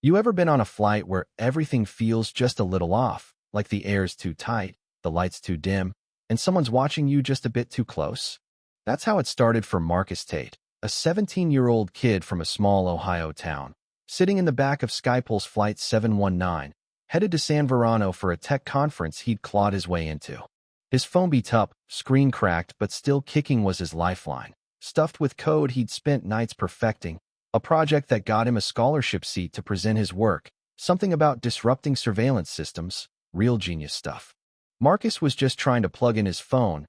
You ever been on a flight where everything feels just a little off, like the air's too tight, the lights too dim, and someone's watching you just a bit too close? That's how it started for Marcus Tate, a 17-year-old kid from a small Ohio town, sitting in the back of Skypulse Flight 719, headed to San Verano for a tech conference he'd clawed his way into. His phone beat up, screen cracked, but still kicking was his lifeline, stuffed with code he'd spent nights perfecting, a project that got him a scholarship seat to present his work, something about disrupting surveillance systems, real genius stuff. Marcus was just trying to plug in his phone,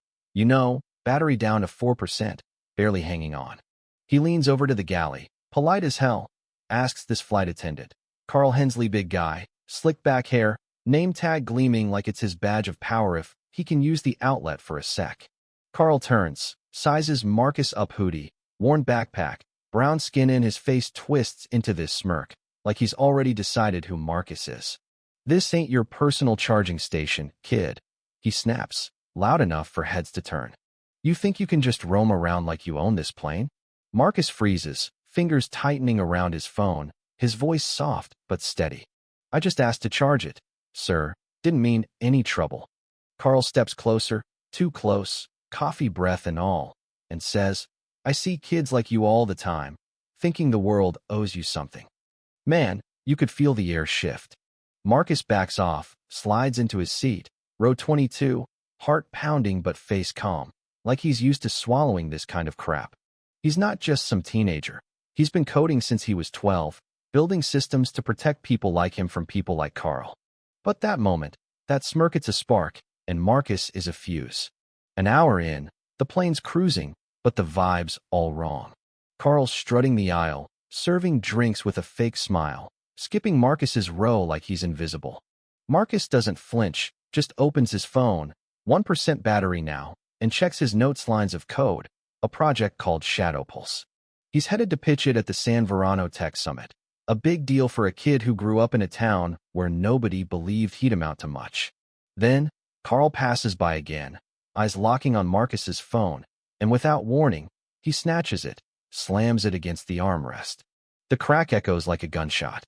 battery down to 4%, barely hanging on. He leans over to the galley, polite as hell, asks this flight attendant, Carl Hensley, big guy, slick back hair, name tag gleaming like it's his badge of power if he can use the outlet for a sec. Carl turns, sizes Marcus up, hoodie, worn backpack, brown skin, and his face twists into this smirk, like he's already decided who Marcus is. This ain't your personal charging station, kid, he snaps, loud enough for heads to turn. You think you can just roam around like you own this plane? Marcus freezes, fingers tightening around his phone, his voice soft but steady. I just asked to charge it, sir. Didn't mean any trouble. Carl steps closer, too close, coffee breath and all, and says, I see kids like you all the time, thinking the world owes you something. Man, you could feel the air shift. Marcus backs off, slides into his seat, row 22, heart pounding but face calm, like he's used to swallowing this kind of crap. He's not just some teenager. He's been coding since he was 12, building systems to protect people like him from people like Carl. But that moment, that smirk, it's a spark, and Marcus is a fuse. An hour in, the plane's cruising, but the vibe's all wrong. Carl's strutting the aisle, serving drinks with a fake smile, skipping Marcus's row like he's invisible. Marcus doesn't flinch, just opens his phone, 1% battery now, and checks his notes lines of code, a project called Shadowpulse. He's headed to pitch it at the San Verano Tech Summit, a big deal for a kid who grew up in a town where nobody believed he'd amount to much. Then, Carl passes by again, eyes locking on Marcus's phone, and without warning, he snatches it, slams it against the armrest. The crack echoes like a gunshot.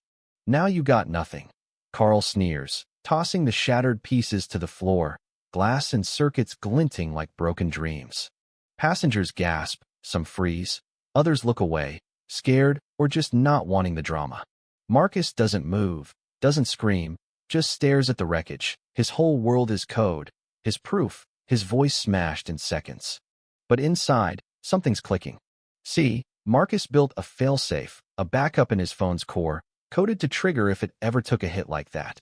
Now you got nothing. Carl sneers, tossing the shattered pieces to the floor, glass and circuits glinting like broken dreams. Passengers gasp, some freeze, others look away, scared or just not wanting the drama. Marcus doesn't move, doesn't scream, just stares at the wreckage. His whole world is code, his proof, his voice smashed in seconds. But inside, something's clicking. See, Marcus built a failsafe, a backup in his phone's core, coded to trigger if it ever took a hit like that.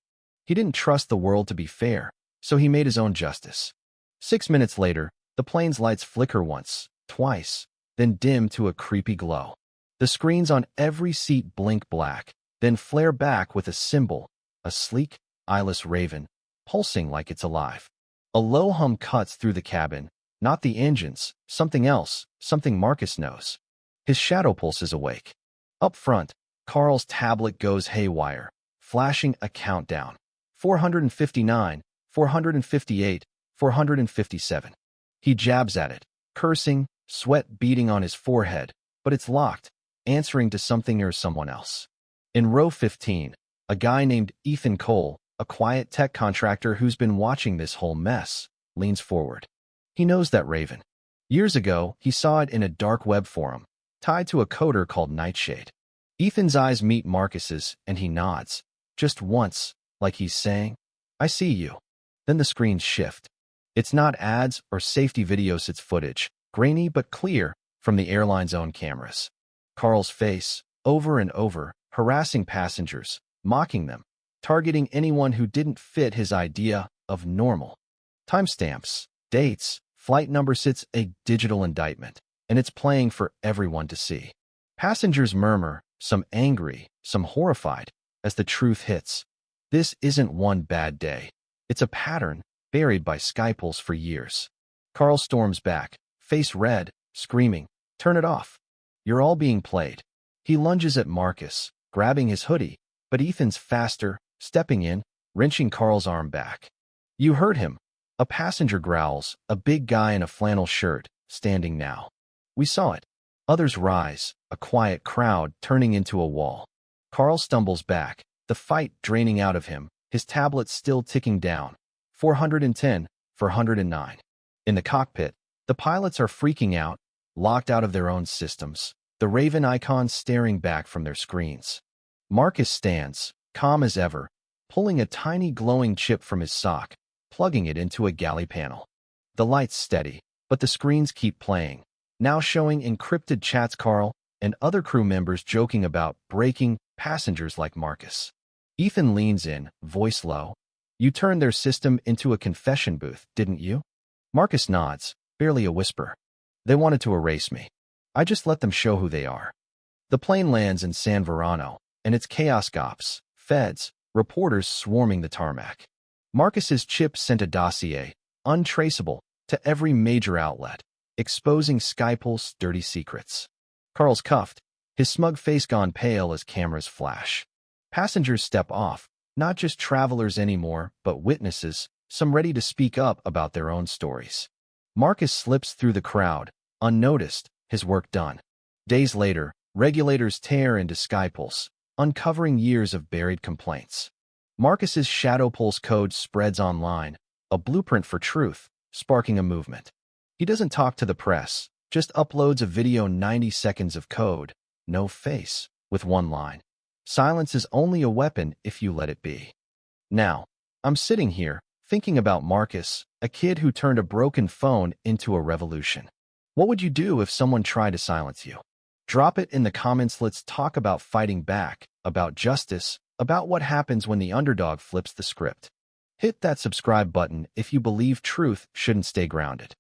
He didn't trust the world to be fair, so he made his own justice. 6 minutes later, the plane's lights flicker once, twice, then dim to a creepy glow. The screens on every seat blink black, then flare back with a symbol, a sleek, eyeless raven, pulsing like it's alive. A low hum cuts through the cabin, not the engines, something else, something Marcus knows. His shadow pulse is awake. Up front, Carl's tablet goes haywire, flashing a countdown. 459, 458, 457. He jabs at it, cursing, sweat beading on his forehead, but it's locked, answering to something or someone else. In row 15, a guy named Ethan Cole, a quiet tech contractor who's been watching this whole mess, leans forward. He knows that raven. Years ago, he saw it in a dark web forum, tied to a coder called Nightshade. Ethan's eyes meet Marcus's, and he nods, just once, like he's saying, I see you. Then the screens shift. It's not ads or safety videos, it's footage, grainy but clear, from the airline's own cameras. Carl's face, over and over, harassing passengers, mocking them, targeting anyone who didn't fit his idea of normal. Timestamps, dates, flight numbers, it's a digital indictment, and it's playing for everyone to see. Passengers murmur, some angry, some horrified, as the truth hits. This isn't one bad day. It's a pattern buried by Skypulse for years. Carl storms back, face red, screaming, turn it off. You're all being played. He lunges at Marcus, grabbing his hoodie, but Ethan's faster, stepping in, wrenching Carl's arm back. You heard him. A passenger growls, a big guy in a flannel shirt, standing now. We saw it. Others rise, a quiet crowd turning into a wall. Carl stumbles back, the fight draining out of him, his tablet still ticking down. 410, 409. In the cockpit, the pilots are freaking out, locked out of their own systems, the Raven icons staring back from their screens. Marcus stands, calm as ever, pulling a tiny glowing chip from his sock, plugging it into a galley panel. The lights steady, but the screens keep playing, now showing encrypted chats Carl and other crew members joking about breaking passengers like Marcus. Ethan leans in, voice low. You turned their system into a confession booth, didn't you? Marcus nods, barely a whisper. They wanted to erase me. I just let them show who they are. The plane lands in San Verano, and it's chaos cops, feds, reporters swarming the tarmac. Marcus's chip sent a dossier, untraceable, to every major outlet, exposing Skypul's dirty secrets. Carl's cuffed, his smug face gone pale as cameras flash. Passengers step off, not just travelers anymore, but witnesses, some ready to speak up about their own stories. Marcus slips through the crowd, unnoticed, his work done. Days later, regulators tear into Skypulse, uncovering years of buried complaints. Marcus's Shadow Pulse code spreads online, a blueprint for truth, sparking a movement. He doesn't talk to the press, just uploads a video 90 seconds of code, no face, with one line. Silence is only a weapon if you let it be. Now, I'm sitting here, thinking about Marcus, a kid who turned a broken phone into a revolution. What would you do if someone tried to silence you? Drop it in the comments. Let's talk about fighting back, about justice, about what happens when the underdog flips the script. Hit that subscribe button if you believe truth shouldn't stay grounded.